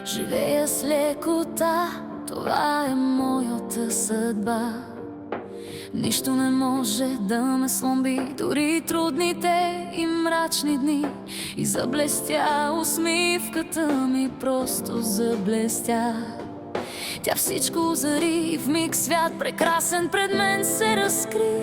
Живея с лекота, това е моята съдба. Нищо не може да ме сломби, дори трудните и мрачни дни. И заблестя усмивката ми, просто заблестя. Тя всичко озари, в миг свят прекрасен пред мен се разкри.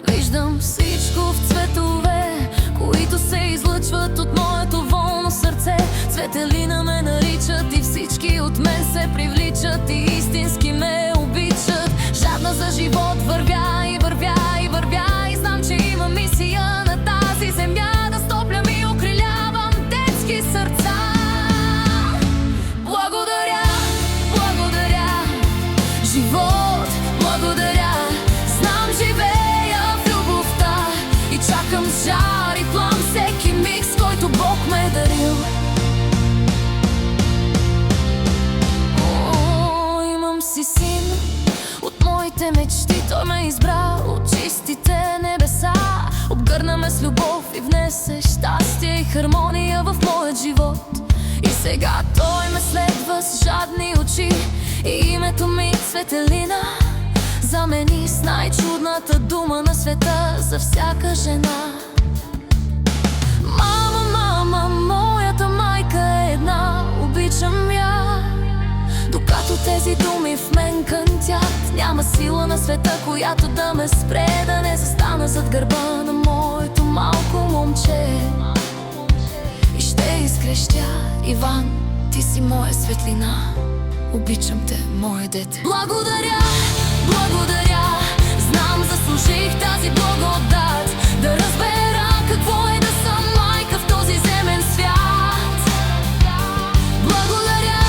Виждам всичко в цветове, които се излъчват от моето волно сърце. Цветелина ме наричат и всички от мен се привличат и истински ме обичат. Жадна за живот вървя и вървя и вървя и знам, че има мисия на тази земя, да стоплям и окрилявам детски сърца. Благодаря, благодаря, живот, благодаря. Знам, живея в любовта и чакам с жар и плам всеки миг, с който Бог ме е дарил. Имам си син от моите мечти, той ме избра от чистите небеса. Обгърна ме с любов и внесе щастие и хармония в моят живот. И сега той ме следва с жадни очи и името ми Цветелина замени с най-чудната дума на света за всяка жена. Мама, мама, моята майка е една, обичам я. Докато тези думи в мен кънтят, няма сила на света, която да ме спре, да не застана зад гърба на моето малко момче. И ще изкрещя: Иван, ти си моя светлина, обичам те, мое дете. Благодаря, благодаря, знам, заслужих тази благодат, да разбера какво е да съм майка в този земен свят. Благодаря.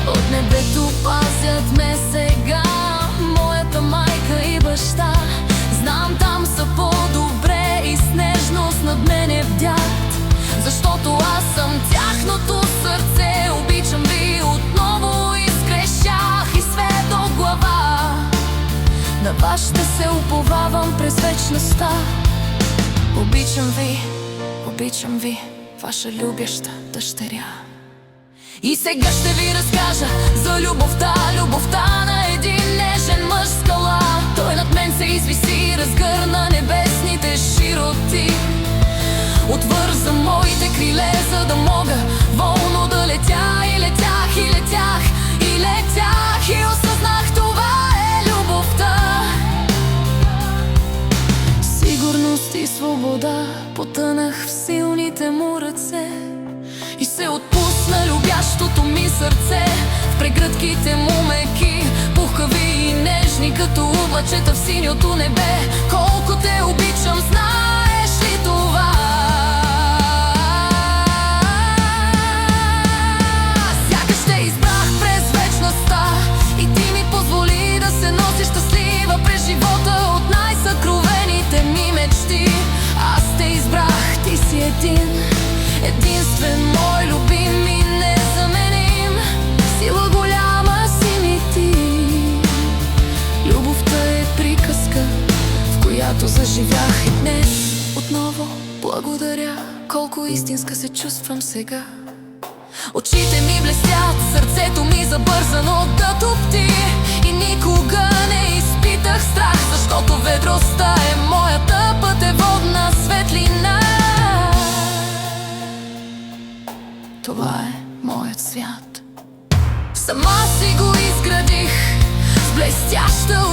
От небето пазят ме сега моята майка и баща. Знам, там са по-добре и с нежност над мене бдят, защото аз съм тяхното сърце. Обичам ви, отново изкрещях и сведох глава. На вас ще се уповавам през вечността. Обичам ви, ваша любяща дъщеря. И сега ще ви разкажа за любовта, любовта на един нежен мъж скала. Той над мен се извиси, разгърна небесните широти, отвърза моите криле, за да мога волно да летя. И летях, и летях, и летях, и осъзнах, това е любовта. Сигурност и свобода, потънах в силните му ръце и се отпусна любящото ми сърце в прегръдките му меки, пухкави и нежни, като облачета в синьото небе. Колко те обичам, знаеш ли това? Сякаш те избрах през вечността и ти ми позволи да се носи щастлива през живота от най-съкровените ми мечти. Аз те избрах, ти си единствен, мой любим и незаменим. Сила голяма си ми ти. Любовта е приказка, в която заживях и днес отново благодаря. Колко истинска се чувствам сега. Очите ми блестят, сърцето ми забързано да топти и никога не изпитах страх, защото ведростта е моята пътеводна светлина. Това е моят свят. Сама си го изградих с блестяща